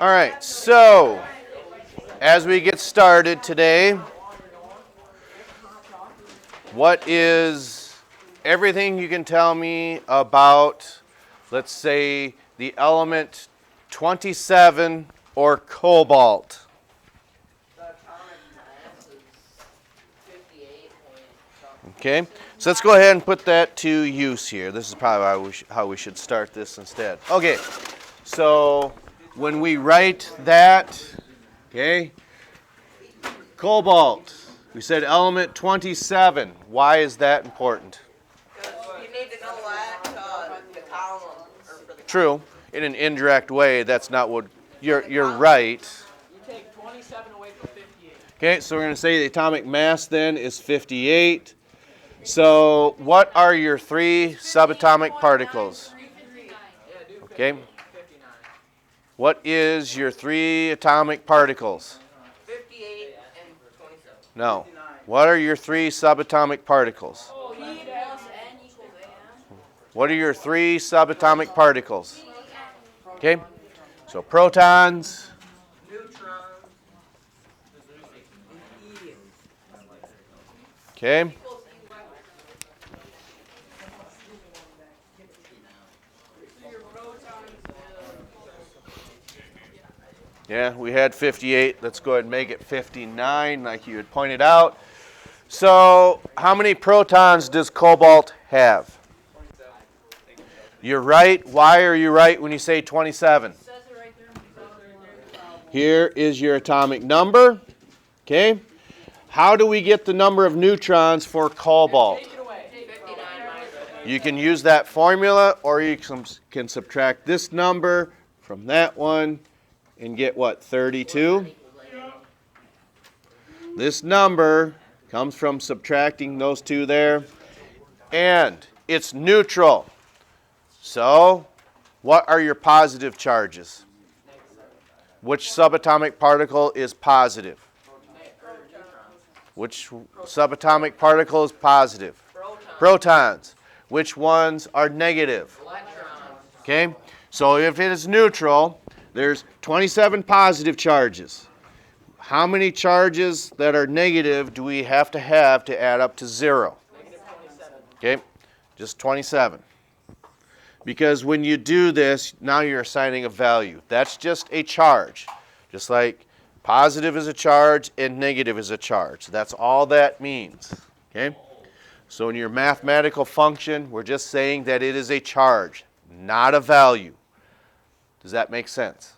All right, so as we get started today, what is everything you can tell me about, let's say, the element 27 or cobalt? The atomic mass is 58 point something. Okay, so let's go ahead and put that to use here. This is probably how we should start this instead. Okay, so when we write that, okay, cobalt, we said element 27. Why is that important? Because you need to know that the column, or for the True, in an indirect way, that's not what you're right. You take 27 away from 58. Okay, so we're going to say the atomic mass then is 58. So what are your three subatomic particles? Okay. 59. What is your three atomic particles? 58 and 27. No. What are your three subatomic particles? P plus N equals AM. What are your three subatomic particles? Okay. So protons, Neutrons. okay. Yeah, we had 58. Let's go ahead and make it 59 like you had pointed out. So how many protons does cobalt have? You're right. Why are you right when you say 27? Says it right there. Here is your atomic number. Okay. How do we get the number of neutrons for cobalt? Take it away. 59 minus You can use that formula, or you can subtract this number from that one and get what, 32? This number comes from subtracting those two there, and it's neutral. So, what are your positive charges? Which subatomic particle is positive? Which subatomic particle is positive? Protons. Which ones are negative? electrons. Okay? So if it is neutral, there's 27 positive charges. How many charges that are negative do we have to add up to 0? Negative 27. Okay? Just 27. Because when you do this, now you're assigning a value. That's just a charge. Just like positive is a charge and negative is a charge. That's all that means. Okay? So in your mathematical function, we're just saying that it is a charge, not a value. Does that make sense?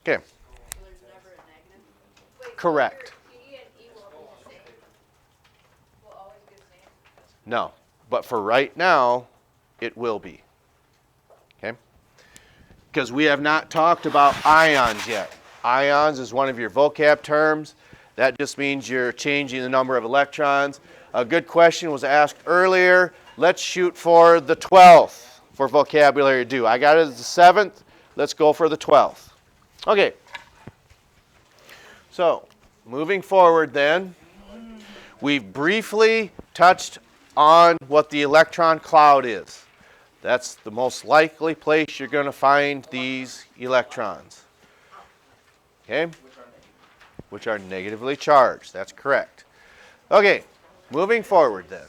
Okay. So there's never a negative. Wait, Correct. P and E will be the same. Will always be the same. No. But for right now, it will be. Okay? Because we have not talked about ions yet. Ions is one of your vocab terms. That just means you're changing the number of electrons. A good question was asked earlier. Let's shoot for the 12th for vocabulary to do. I got it as the 7th. Let's go for the 12th. Okay. So, moving forward then, we've briefly touched on what the electron cloud is. That's the most likely place you're going to find these electrons. Okay? Which are negatively charged. That's correct. Okay, moving forward then.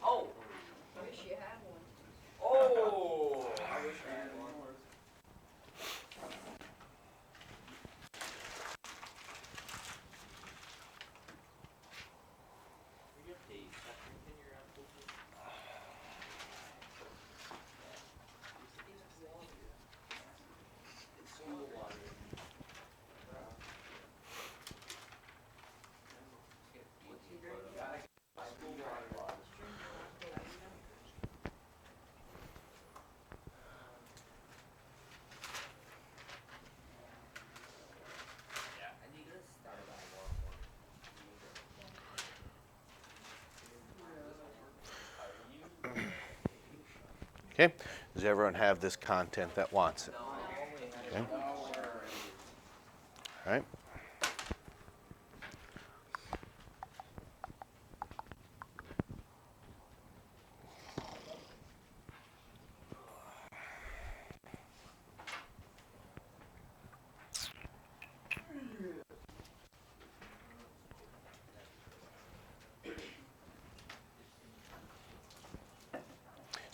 Oh. Wish you had one. Oh. I wish I had one. Okay? Does everyone have this content that wants it? Okay? All right.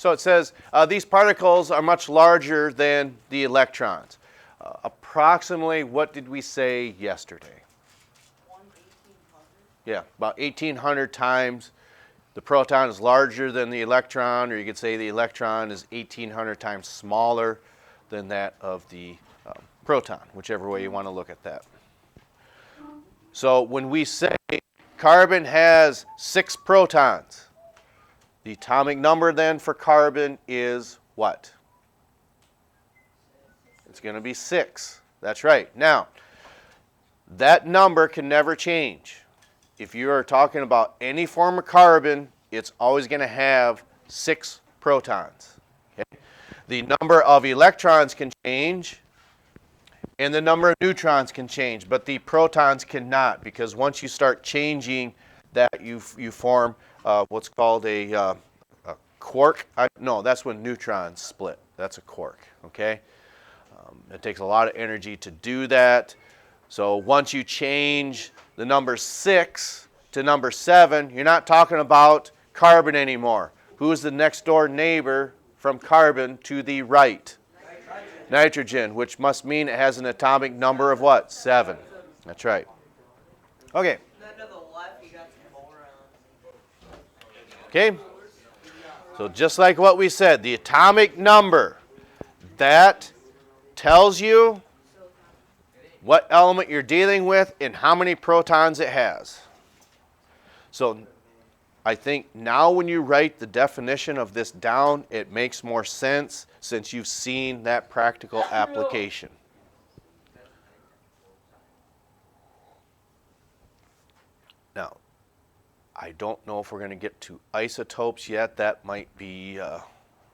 So it says these particles are much larger than the electrons. Approximately, what did we say yesterday? 1/1800. Yeah, about 1,800 times. The proton is larger than the electron, or you could say the electron is 1,800 times smaller than that of the proton, whichever way you want to look at that. So when we say carbon has 6 protons, the atomic number then for carbon is what? It's going to be 6. That's right. Now, that number can never change. If you are talking about any form of carbon, it's always going to have 6 protons. Okay? The number of electrons can change, and the number of neutrons can change, but the protons cannot, because once you start changing that, you form what's called a quark. No, that's when neutrons split. That's a quark. Okay? It takes a lot of energy to do that. So once you change the number 6 to number 7, you're not talking about carbon anymore. Who is the next door neighbor from carbon to the right? Nitrogen, which must mean it has an atomic number of what? 7. That's right. Okay. Then to the left, you got some borons. Okay. So just like what we said, the atomic number, that tells you what element you're dealing with and how many protons it has. So I think now when you write the definition of this down, it makes more sense since you've seen that practical application. Now, I don't know if we're going to get to isotopes yet. That might be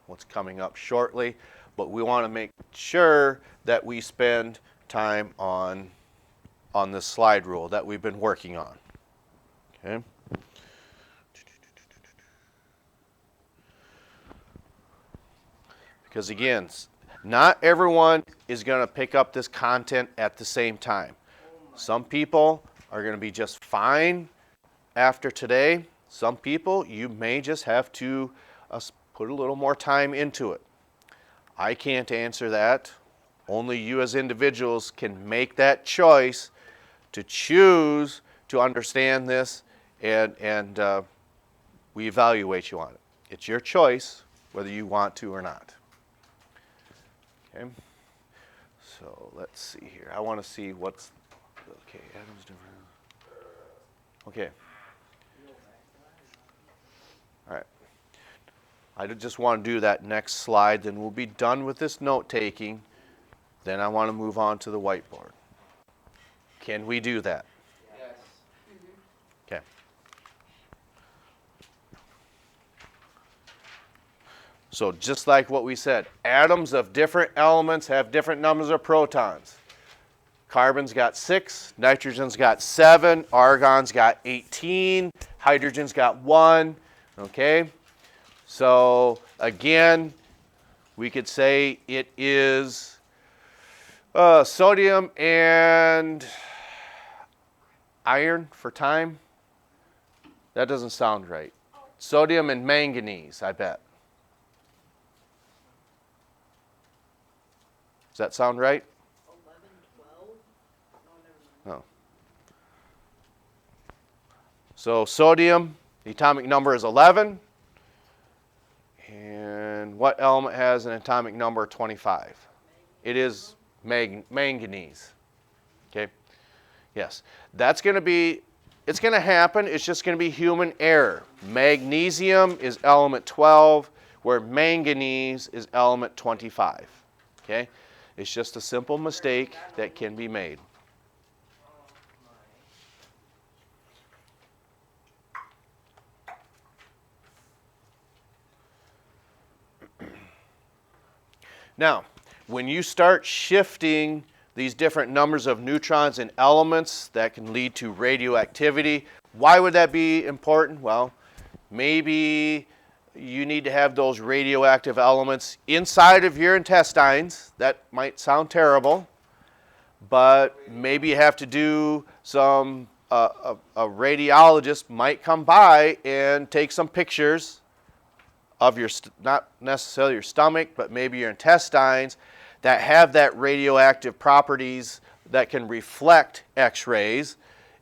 what's coming up shortly. But we want to make sure that we spend time on this slide rule that we've been working on. Okay? Because again, not everyone is going to pick up this content at the same time. Some people are going to be just fine after today. Some people, you may just have to put a little more time into it. I can't answer that. Only you as individuals can make that choice to choose to understand this, and we evaluate you on it. It's your choice whether you want to or not. Okay? So let's see here. I want to see what's, okay, atoms different. Okay. All right. I just want to do that next slide, then we'll be done with this note taking. Then I want to move on to the whiteboard. Can we do that? Yes. Okay. So just like what we said, atoms of different elements have different numbers of protons. Carbon's got 6, nitrogen's got 7, argon's got 18, hydrogen's got 1. Okay? So again, we could say it is sodium and iron for time. That doesn't sound right. Sodium and manganese, I bet. Does that sound right? 11, 12? No, never mind. No. So sodium, the atomic number is 11. And what element has an atomic number 25? It is manganese. Okay? Yes. That's going to be, it's going to happen. It's just going to be human error. Magnesium is element 12, where manganese is element 25. Okay? It's just a simple mistake that can be made. Now, when you start shifting these different numbers of neutrons in elements, that can lead to radioactivity. Why would that be important? Well, maybe you need to have those radioactive elements inside of your intestines. That might sound terrible, but maybe you have to do some, a radiologist might come by and take some pictures of your, not necessarily your stomach, but maybe your intestines that have that radioactive properties that can reflect X-rays,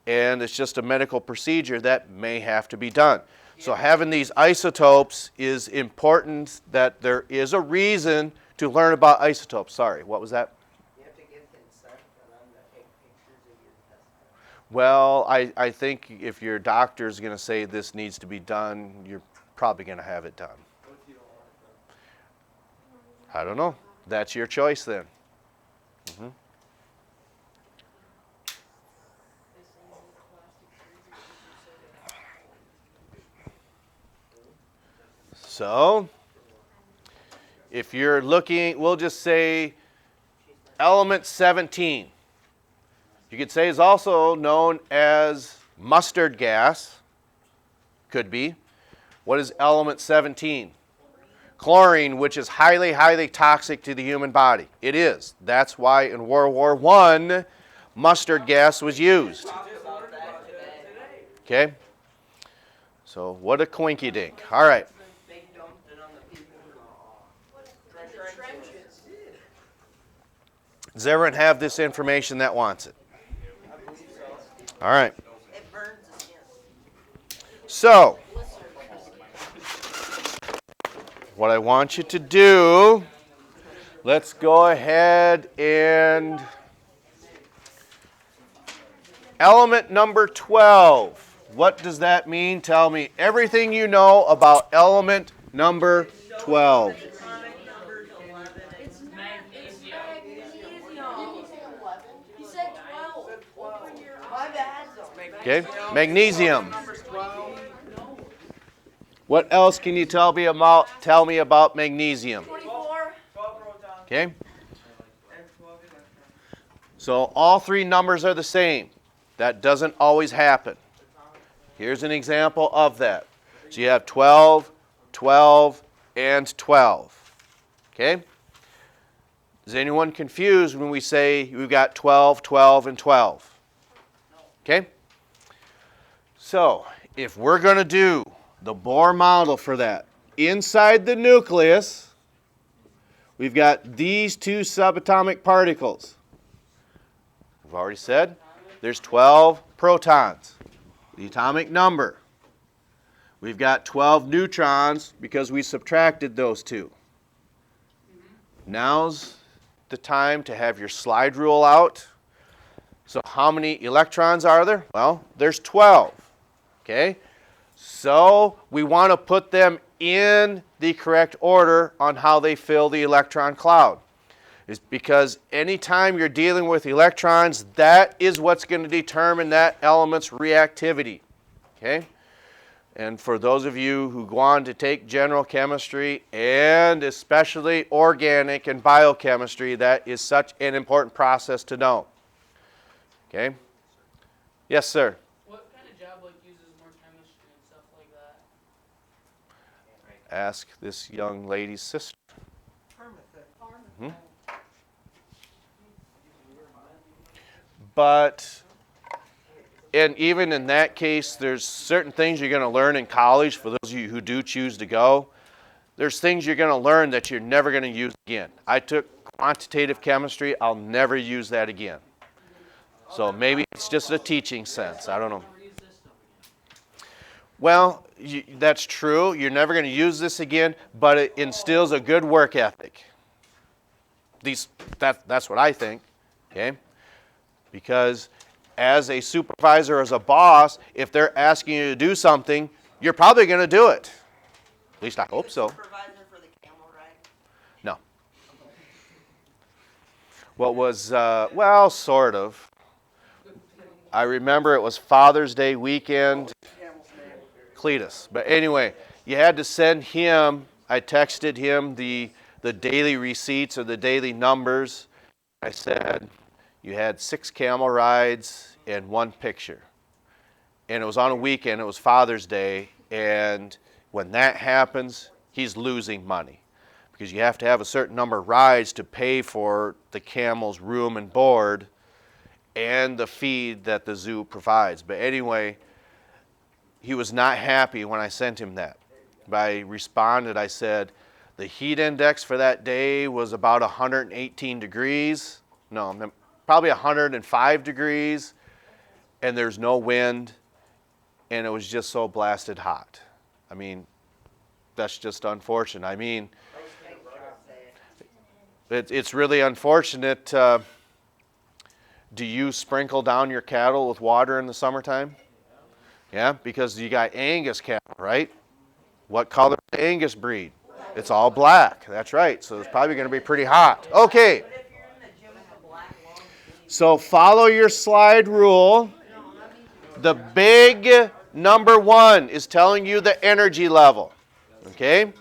and it's just a medical procedure that may have to be done. So having these isotopes is important, that there is a reason to learn about isotopes. Sorry, what was that? You have to get consent for them to take pictures of your testicles. Well, I think if your doctor is going to say this needs to be done, you're probably going to have it done. What if you don't want it done? I don't know. That's your choice then. Mhm. So, if you're looking, we'll just say element 17. You could say is also known as mustard gas. Could be. What is element 17? Chlorine, which is highly, highly toxic to the human body. It is. That's why in World War I, mustard gas was used. Talked about that today. Okay? So, what a coinky dink. All right. They dumped it on the people in the Trenches. Does everyone have this information that wants it? All right. It burns the skin. So, what I want you to do, let's go ahead and element number 12. What does that mean? Tell me everything you know about element number 12. Atomic number's 11. It's magnesium. He said 12. Open your My bad, though. Okay? Magnesium. Number's 12. What else can you tell me about magnesium? 24. 12 protons Okay? and 12 electrons. So all three numbers are the same. That doesn't always happen. Here's an example of that. So you have 12, 12, and 12. Okay? Is anyone confused when we say we've got 12, 12, and 12? Okay? So if we're going to do the Bohr model for that, inside the nucleus, we've got these two subatomic particles. We've already said there's 12 protons, the atomic number. We've got 12 neutrons because we subtracted those two. Now's the time to have your slide rule out. So how many electrons are there? Well, there's 12. Okay? So we want to put them in the correct order on how they fill the electron cloud. It's because anytime you're dealing with electrons, that is what's going to determine that element's reactivity. Okay? And for those of you who go on to take general chemistry and especially organic and biochemistry, that is such an important process to know. Okay? Yes, sir. What kind of job uses more chemistry and stuff like that? Ask this young lady's sister. Hmm? But, and even in that case, there's certain things you're going to learn in college, for those of you who do choose to go. There's things you're going to learn that you're never going to use again. I took quantitative chemistry. I'll never use that again. So maybe it's just a teaching sense. I don't know. Well, that's true. You're never going to use this again, but it instills a good work ethic. That's what I think. Okay? Because as a supervisor, as a boss, if they're asking you to do something, you're probably going to do it. At least I hope so. Supervisor for the camel ride. No. What was, well, sort of. I remember it was Father's Day weekend. Cletus. But anyway, you had to send him, I texted him the daily receipts or the daily numbers. I said, you had 6 camel rides and 1 picture. And it was on a weekend, it was Father's Day, and when that happens, he's losing money. Because you have to have a certain number of rides to pay for the camel's room and board and the feed that the zoo provides. But anyway, he was not happy when I sent him that. I responded, I said, the heat index for that day was about 118 degrees. No, probably 105 degrees, and there's no wind, and it was just so blasted hot. I mean, that's just unfortunate. I mean, it's really unfortunate. Do you sprinkle down your cattle with water in the summertime? Yeah, because you got Angus cattle, right? What color does Angus breed? It's all black. That's right. So it's probably going to be pretty hot. Okay. But if you're in the gym with the black lungs, So follow your slide rule. The big number 1 is telling you the energy level. Okay?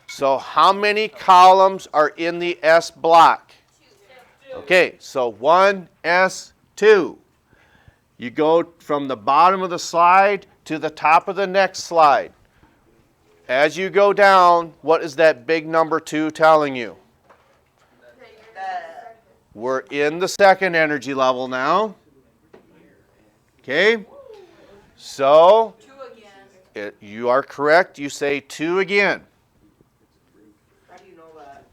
So how many columns are in the S block? Okay, so 1S2. You go from the bottom of the slide to the top of the next slide. As you go down, what is that big number 2 telling you? We're in the second energy level now. Okay? So, 2 again. you are correct. You say 2 again. How do you know that?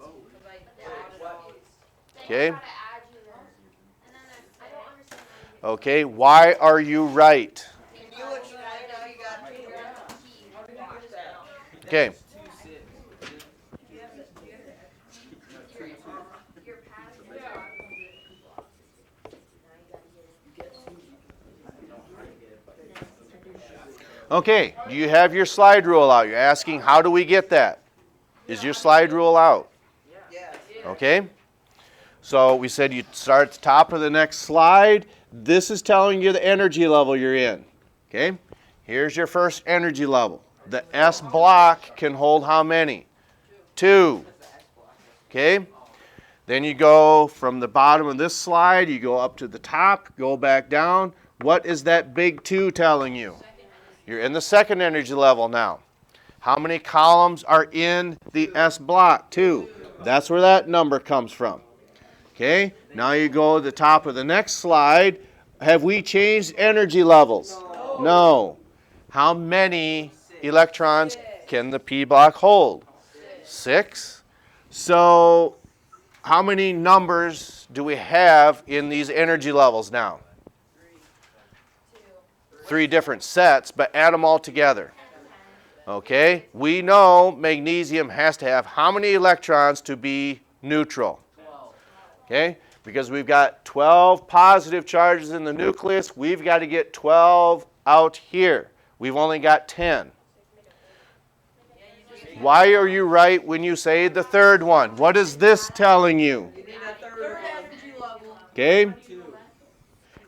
Okay? Okay, why are you right? Can you explain how you got 2? Okay. Okay, do you have your slide rule out? You're asking, how do we get that? Is your slide rule out? Yes. Okay? So we said you start at the top of the next slide. This is telling you the energy level you're in. Okay? Here's your first energy level. The S block can hold how many? 2. Okay? Then you go from the bottom of this slide, you go up to the top, go back down. What is that big 2 telling you? You're in the second energy level now. How many columns are in the S block? 2. That's where that number comes from. Okay? Now you go to the top of the next slide. Have we changed energy levels? No. How many electrons can the P block hold? 6. So how many numbers do we have in these energy levels now? 3 different sets, but add them all together. Okay? We know magnesium has to have how many electrons to be neutral? Okay? Because we've got 12 positive charges in the nucleus, we've got to get 12 out here. We've only got 10. Why are you right when you say the third one? What is this telling you? You need a third energy level. Okay?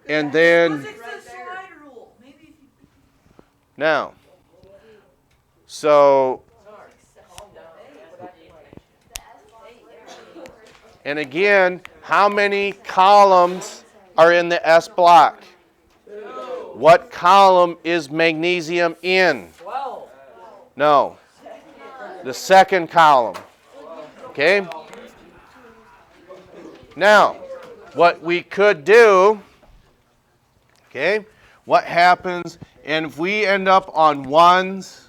And then, It's the slide rule. Maybe if you now, so, and again, how many columns are in the S block? What column is magnesium in? 12. No. The second column. Okay? Now, what we could do, okay, what happens, and if we end up on 1s,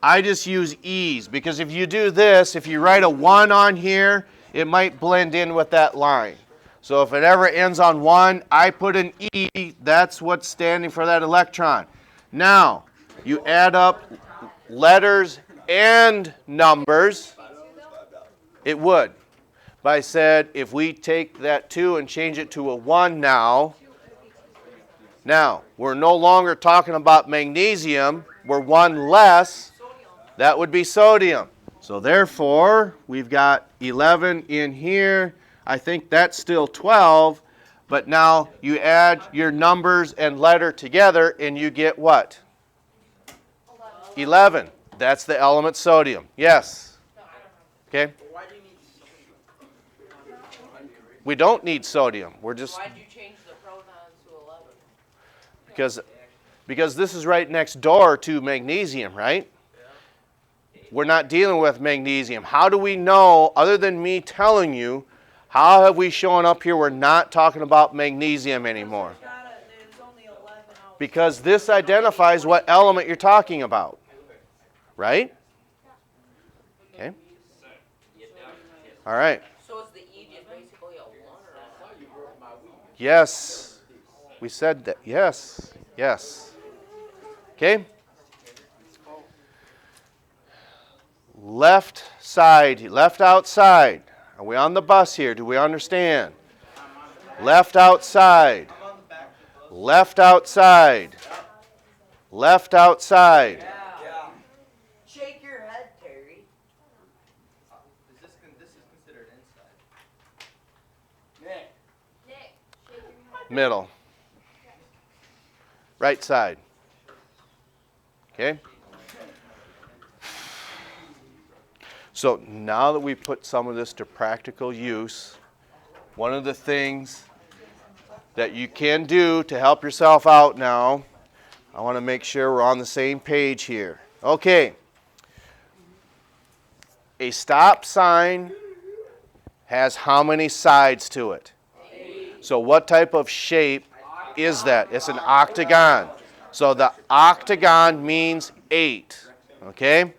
I just use E's, because if you do this, if you write a 1 on here, it might blend in with that line. So if it ever ends on 1, I put an E, that's what's standing for that electron. Now, you add up letters and numbers, it would. But I said, if we take that 2 and change it to a 1 now, we're no longer talking about magnesium, we're 1 less, that would be sodium. So therefore, we've got 11 in here. I think that's still 12, but now you add your numbers and letter together and you get what? 11. That's the element sodium. Yes? Okay? Why do you need sodium? We don't need sodium. We're just, Why'd you change the pronouns to 11? because this is right next door to magnesium, right? We're not dealing with magnesium. How do we know, other than me telling you, how have we shown up here we're not talking about magnesium anymore? There's only 11 out. Because this identifies what element you're talking about, right? All right. So is the E just basically a 1 or a? Yes. We said that. Yes. Yes. Okay. Left side, left outside. Are we on the bus here? Do we understand? Left outside. Left outside. Left outside. Yeah. Shake your head, Terry. This is considered inside. Nick. Nick, shake your head. Middle. Right side. Okay? So now that we've put some of this to practical use, one of the things that you can do to help yourself out now, I want to make sure we're on the same page here. Okay. A stop sign has how many sides to it? 8. So what type of shape is that? It's an octagon. So the octagon means 8. Okay?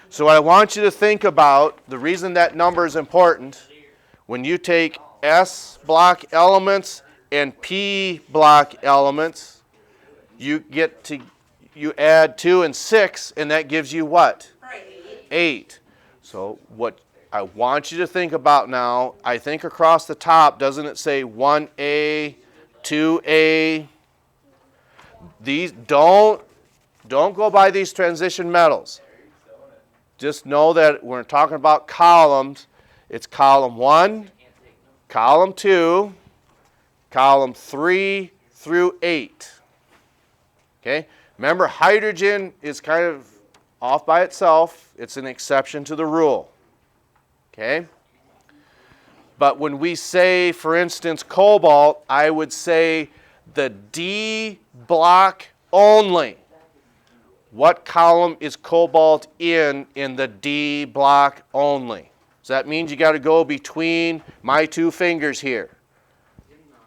So what I want you to think about, the reason that number is important, when you take S block elements and P block elements, you add 2 and 6, and that gives you what? 8. So what I want you to think about now, I think across the top, doesn't it say 1A, 2A? These don't go by these transition metals. Just know that when we're talking about columns, it's column 1, column 2, column 3 through 8. Okay? Remember, hydrogen is kind of off by itself. It's an exception to the rule. Okay? But when we say, for instance, cobalt, I would say the D block only. What column is cobalt in the D block only? So that means you got to go between my 2 fingers here.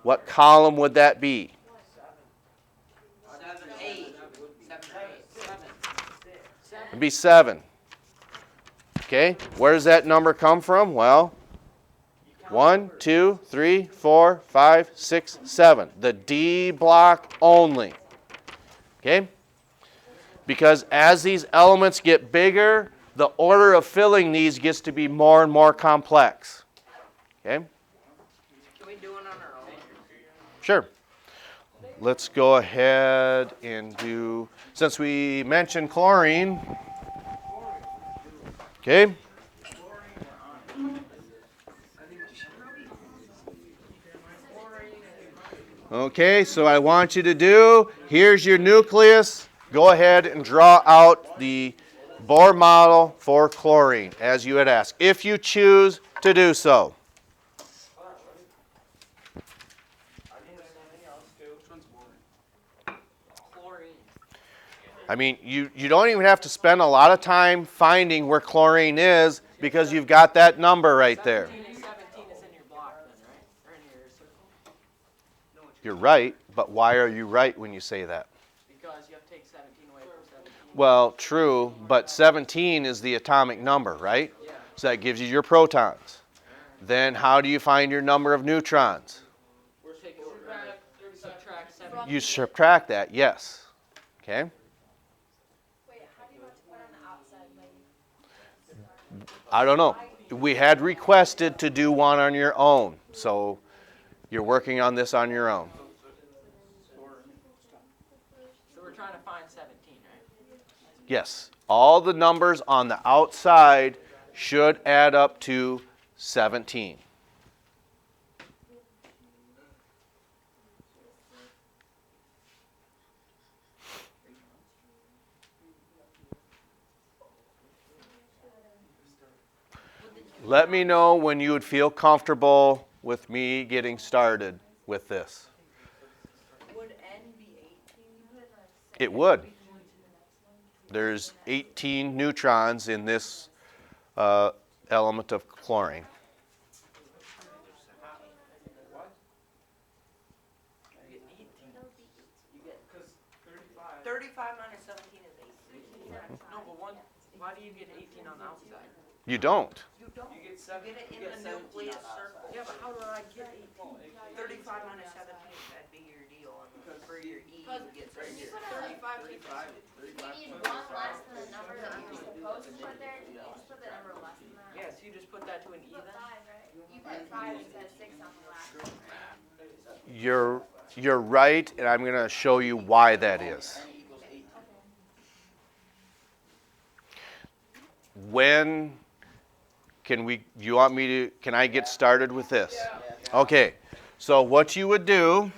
What column would that be? 7, 8. 7, 8. 7. It'd be 7. Okay, where does that number come from? Well, 1, 2, 3, 4, 5, 6, 7. The D block only. Okay? Because as these elements get bigger, the order of filling these gets to be more and more complex. Okay? Can we do it on our own? Sure. Let's go ahead and do, since we mentioned chlorine, okay? Okay, so I want you to do, here's your nucleus. Go ahead and draw out the Bohr model for chlorine, as you had asked, if you choose to do so. Chlorine. I mean, you don't even have to spend a lot of time finding where chlorine is because you've got that number right there. 17 is in your block then, right? Or in your circle? You're right, but why are you right when you say that? Because you have to take 17 away from 17. Well, true, but 17 is the atomic number, right? Yeah. So that gives you your protons. Then how do you find your number of neutrons? We're taking subtract 17. You subtract that, yes. Okay? Wait, how do you want to put on the outside? Like, I don't know. We had requested to do one on your own, so you're working on this on your own. So we're trying to find 17, right? Yes. All the numbers on the outside should add up to 17. Let me know when you would feel comfortable with me getting started with this. Would N be 18? It would. There's 18 neutrons in this element of chlorine. You get 18. You get, because 35 minus 17 is 18. No, but why do you get 18 on the outside? You don't. You don't. You get seven. Get it in you get the 17 nucleus on the circle. outside. Yeah, but how do I get 35 minus 17? That'd be your deal. And for your E, you get When you 30. put a, you need one less than the number that you're supposed to put there, you just put the number less than that. Yeah, so you just put that to an E You put then? 5, right? You put 5 instead of 6 on the last one, right? You're right, and I'm going to show you why that is. When can I get started with this? Okay, so what you would do,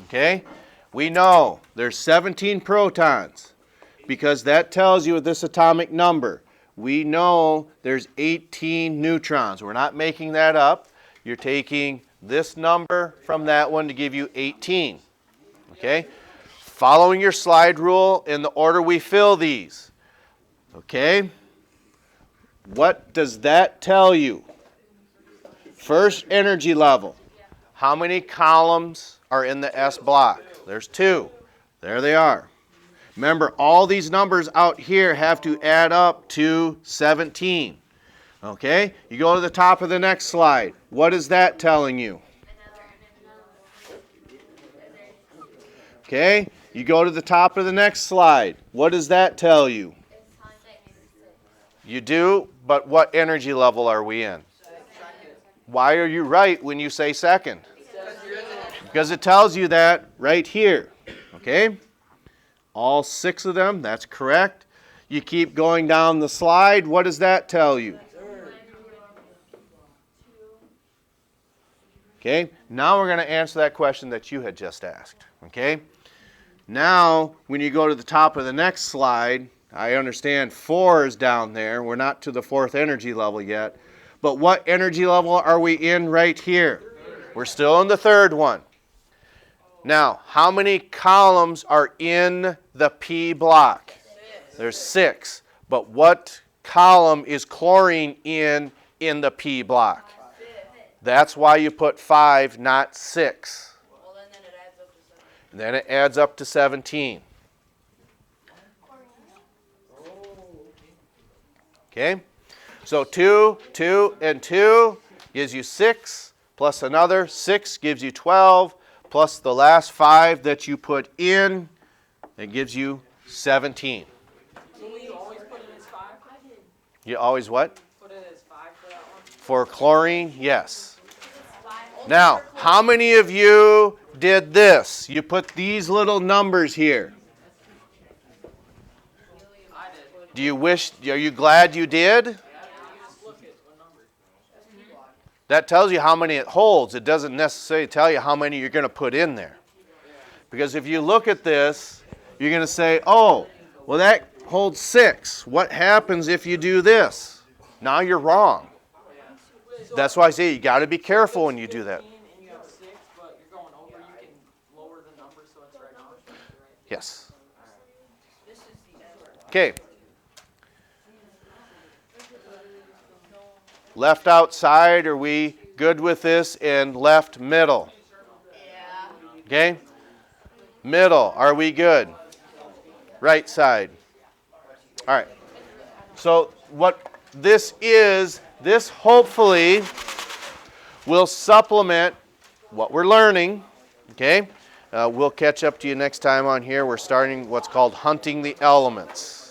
okay, we know there's 17 protons because that tells you this atomic number. We know there's 18 neutrons. We're not making that up. You're taking this number from that one to give you 18, okay? Following your slide rule in the order we fill these, okay? What does that tell you? First energy level. How many columns are in the S block? There's 2. There they are. Remember, all these numbers out here have to add up to 17. Okay? You go to the top of the next slide. What is that telling you? Okay? You go to the top of the next slide. What does that tell you? You do, but what energy level are we in? Why are you right when you say second? Because it tells you that right here. Okay? All 6 of them, that's correct. You keep going down the slide. What does that tell you? Okay? Now we're going to answer that question that you had just asked. Okay? Now, when you go to the top of the next slide, I understand 4 is down there. We're not to the 4th energy level yet. But what energy level are we in right here? We're still in the 3rd one. Now, how many columns are in the P block? There's 6. But what column is chlorine in the P block? That's why you put 5, not 6. Well, then it adds up to 7. And then it adds up to 17. Okay? So 2, 2, and 2 gives you 6, plus another 6 gives you 12, plus the last 5 that you put in, it gives you 17. So will you always put it as 5? You always what? Put it as 5 for that one? For chlorine, yes. Now, how many of you did this? You put these little numbers here. I did. Do you wish, are you glad you did? Yeah, you just look at what number. That tells you how many it holds. It doesn't necessarily tell you how many you're going to put in there. Because if you look at this, you're going to say, oh, well, that holds 6. What happens if you do this? Now you're wrong. That's why I say you got to be careful when you do that. 15 and you have 6, but you're going over, you can lower the number so it's right on. Yes. This is the S. Okay. Left outside, are we good with this? And left middle. Yeah. Okay? Middle, are we good? Right side. All right. So what this is, this hopefully will supplement what we're learning. Okay? We'll catch up to you next time on here. We're starting what's called hunting the elements.